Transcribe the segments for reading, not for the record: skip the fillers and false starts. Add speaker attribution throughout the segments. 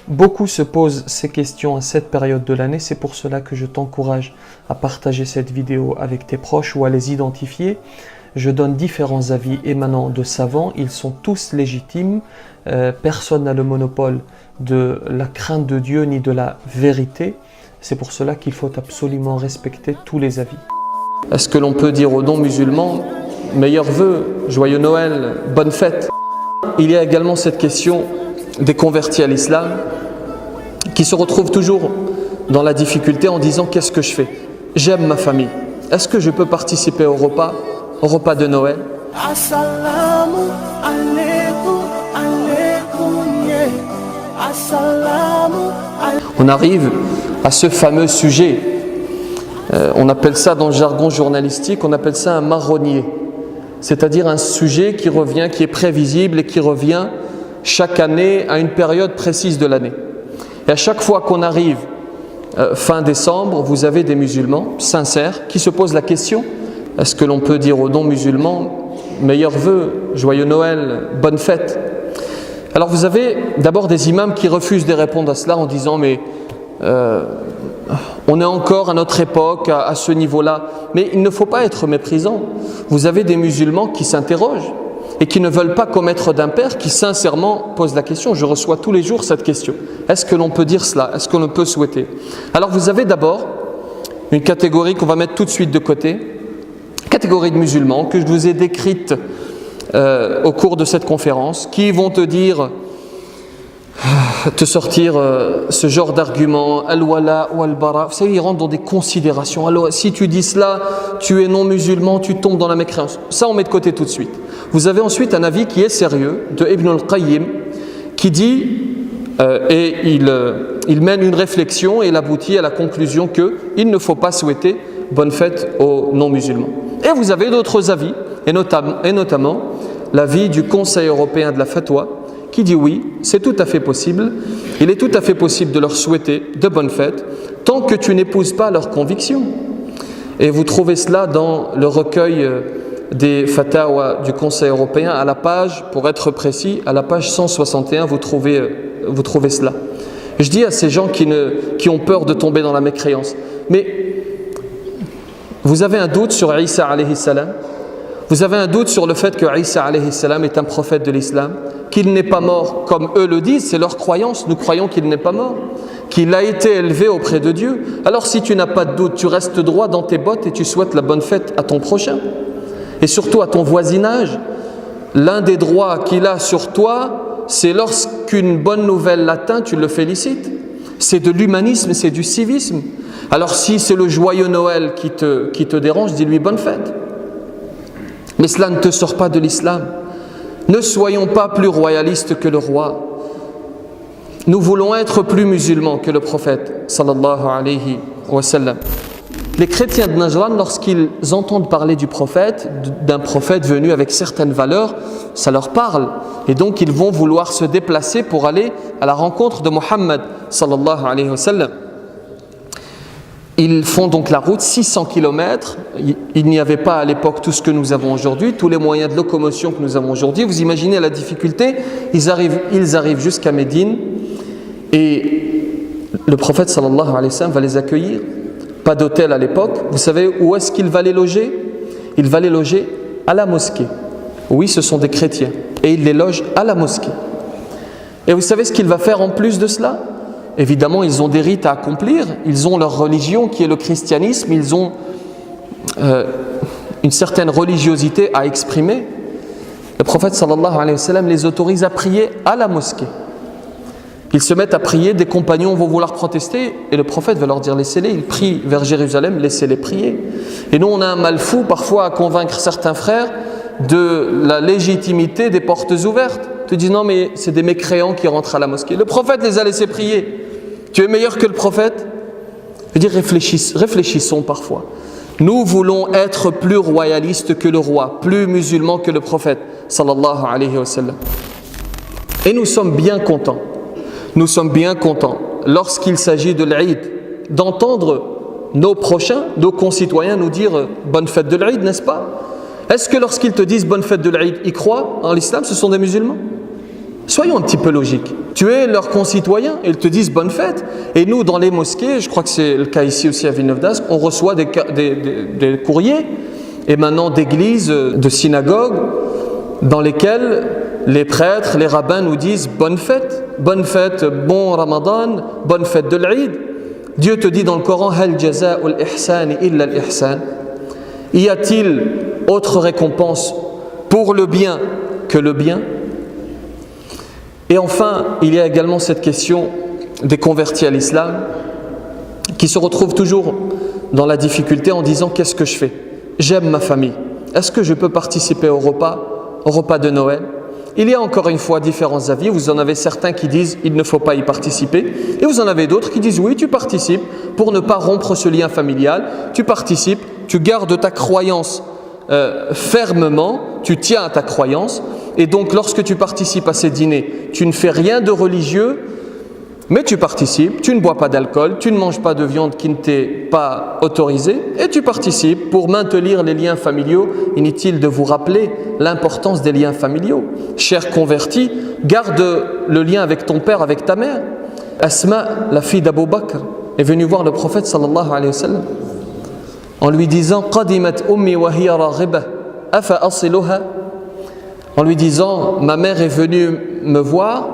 Speaker 1: Beaucoup se posent ces questions à cette période de l'année, c'est pour cela que je t'encourage à partager cette vidéo avec tes proches ou à les identifier. Je donne différents avis émanant de savants, ils sont tous légitimes, personne n'a le monopole de la crainte de Dieu ni de la vérité. C'est pour cela qu'il faut absolument respecter tous les avis. Est-ce que l'on peut dire aux non-musulmans, meilleurs vœux, joyeux Noël, bonne fête? Il y a également cette question des convertis à l'islam qui se retrouvent toujours dans la difficulté en disant qu'est-ce que je fais? J'aime ma famille. Est-ce que je peux participer au repas de Noël?
Speaker 2: Assalamu alaikum, alaikum, yeah. Assalamu alaikum.
Speaker 1: On arrive à ce fameux sujet. On appelle ça dans le jargon journalistique, on appelle ça un marronnier. C'est-à-dire un sujet qui revient, qui est prévisible et qui revient chaque année à une période précise de l'année. Et à chaque fois qu'on arrive fin décembre, vous avez des musulmans sincères qui se posent la question, est-ce que l'on peut dire aux non-musulmans, meilleurs vœux, joyeux Noël, bonne fête? Alors vous avez d'abord des imams qui refusent de répondre à cela en disant, mais on est encore à notre époque, à ce niveau-là. Mais il ne faut pas être méprisant. Vous avez des musulmans qui s'interrogent et qui ne veulent pas commettre d'impair, qui sincèrement posent la question. Je reçois tous les jours cette question. Est-ce que l'on peut dire cela? Est-ce qu'on peut souhaiter? Alors vous avez d'abord une catégorie qu'on va mettre tout de suite de côté, catégorie de musulmans que je vous ai décrite au cours de cette conférence, qui vont te dire, te sortir ce genre d'argument, al-wala ou al-bara. Vous savez, ils rentrent dans des considérations. Alors, si tu dis cela, tu es non-musulman, tu tombes dans la mécréance. Ça, on met de côté tout de suite. Vous avez ensuite un avis qui est sérieux de Ibn al-Qayyim qui dit, et il mène une réflexion et il aboutit à la conclusion qu'il ne faut pas souhaiter bonne fête aux non-musulmans. Et vous avez d'autres avis, et notamment l'avis du Conseil européen de la fatwa, qui dit oui, c'est tout à fait possible, il est tout à fait possible de leur souhaiter de bonnes fêtes, tant que tu n'épouses pas leurs convictions. Et vous trouvez cela dans le recueil des fatawa du Conseil européen, à la page, pour être précis, à la page 161, vous trouvez cela. Je dis à ces gens qui ont peur de tomber dans la mécréance, mais vous avez un doute sur Isa alayhi salam? Vous avez un doute sur le fait que Isa alayhi salam est un prophète de l'islam, qu'il n'est pas mort comme eux le disent, c'est leur croyance, nous croyons qu'il n'est pas mort, qu'il a été élevé auprès de Dieu. Alors si tu n'as pas de doute, tu restes droit dans tes bottes et tu souhaites la bonne fête à ton prochain. Et surtout à ton voisinage. L'un des droits qu'il a sur toi, c'est lorsqu'une bonne nouvelle l'atteint, tu le félicites. C'est de l'humanisme, c'est du civisme. Alors si c'est le joyeux Noël qui te dérange, dis-lui bonne fête. Mais cela ne te sort pas de l'islam. Ne soyons pas plus royalistes que le roi. Nous voulons être plus musulmans que le prophète sallallahu alayhi wa sallam. Les chrétiens de Najran, lorsqu'ils entendent parler du prophète, d'un prophète venu avec certaines valeurs, ça leur parle. Et donc ils vont vouloir se déplacer pour aller à la rencontre de Muhammad sallallahu alayhi wa sallam. Ils font donc la route, 600 km. Il n'y avait pas à l'époque tout ce que nous avons aujourd'hui, tous les moyens de locomotion que nous avons aujourd'hui. Vous imaginez la difficulté. Ils arrivent jusqu'à Médine et le prophète sallallahu alayhi wa sallam va les accueillir. Pas d'hôtel à l'époque. Vous savez où est-ce qu'il va les loger? Il va les loger à la mosquée. Oui, ce sont des chrétiens. Et il les loge à la mosquée. Et vous savez ce qu'il va faire en plus de cela? Évidemment, ils ont des rites à accomplir, ils ont leur religion qui est le christianisme, ils ont une certaine religiosité à exprimer. Le prophète sallallahu alayhi wa sallam les autorise à prier à la mosquée. Ils se mettent à prier, des compagnons vont vouloir protester et le prophète va leur dire laissez-les, ils prient vers Jérusalem, laissez-les prier. Et nous on a un mal fou parfois à convaincre certains frères de la légitimité des portes ouvertes. Ils te disent non mais c'est des mécréants qui rentrent à la mosquée. Le prophète les a laissés prier. Tu es meilleur que le prophète? Je veux dire réfléchissons parfois. Nous voulons être plus royalistes que le roi, plus musulmans que le prophète sallallahu alayhi wa sallam. Et nous sommes bien contents. Nous sommes bien contents lorsqu'il s'agit de l'Eid d'entendre nos prochains, nos concitoyens nous dire bonne fête de l'Eid, n'est-ce pas? Est-ce que lorsqu'ils te disent bonne fête de l'Eid, ils croient en l'islam, ce sont des musulmans? Soyons un petit peu logiques. Tu es leurs concitoyens, ils te disent bonne fête. Et nous, dans les mosquées, je crois que c'est le cas ici aussi à Villeneuve d'Ascq, on reçoit des courriers et maintenant d'églises, de synagogues, dans lesquelles les prêtres, les rabbins nous disent bonne fête, bon Ramadan, bonne fête de l'Eid. Dieu te dit dans le Coran, Hal jaza'ul ihsani illa al-ihsan. Y a-t-il autre récompense pour le bien que le bien? Et enfin, il y a également cette question des convertis à l'islam qui se retrouvent toujours dans la difficulté en disant qu'est-ce que je fais? J'aime ma famille. Est-ce que je peux participer au repas de Noël? Il y a encore une fois différents avis. Vous en avez certains qui disent il ne faut pas y participer. Et vous en avez d'autres qui disent oui, tu participes pour ne pas rompre ce lien familial. Tu participes, tu gardes ta croyance fermement, tu tiens à ta croyance. Et donc lorsque tu participes à ces dîners, tu ne fais rien de religieux, mais tu participes, tu ne bois pas d'alcool, tu ne manges pas de viande qui ne t'est pas autorisée, et tu participes pour maintenir les liens familiaux. Inutile de vous rappeler l'importance des liens familiaux. Cher converti, garde le lien avec ton père, avec ta mère. Asma, la fille d'Abu Bakr, est venue voir le prophète sallallahu alayhi wa sallam en lui disant « Qadimat ummi wa hiya raghibah, afa asiluha » en lui disant « Ma mère est venue me voir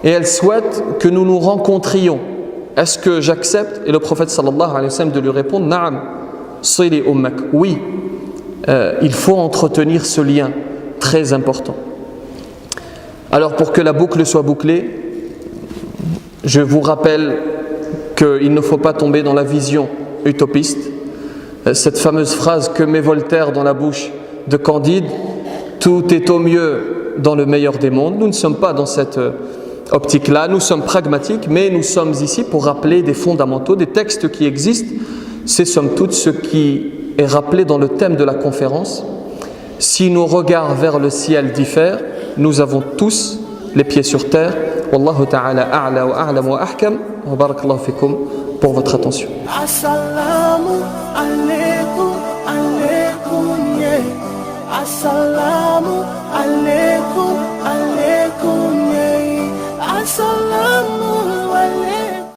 Speaker 1: et elle souhaite que nous nous rencontrions. Est-ce que j'accepte ?» Et le prophète sallallahu alayhi wa sallam de lui répondre « Na'am, sili ummak » Oui, il faut entretenir ce lien très important. Alors pour que la boucle soit bouclée, je vous rappelle qu'il ne faut pas tomber dans la vision utopiste. Cette fameuse phrase que met Voltaire dans la bouche de Candide, tout est au mieux dans le meilleur des mondes. Nous ne sommes pas dans cette optique-là, nous sommes pragmatiques, mais nous sommes ici pour rappeler des fondamentaux, des textes qui existent. C'est somme toute ce qui est rappelé dans le thème de la conférence. Si nos regards vers le ciel diffèrent, nous avons tous les pieds sur terre. Wallahu ta'ala a'la wa a'lam wa ahkam. Wa barakallahu fikum pour votre attention.
Speaker 2: Assalamu alaikum, alaikum, yeah. Assalamu alaikum.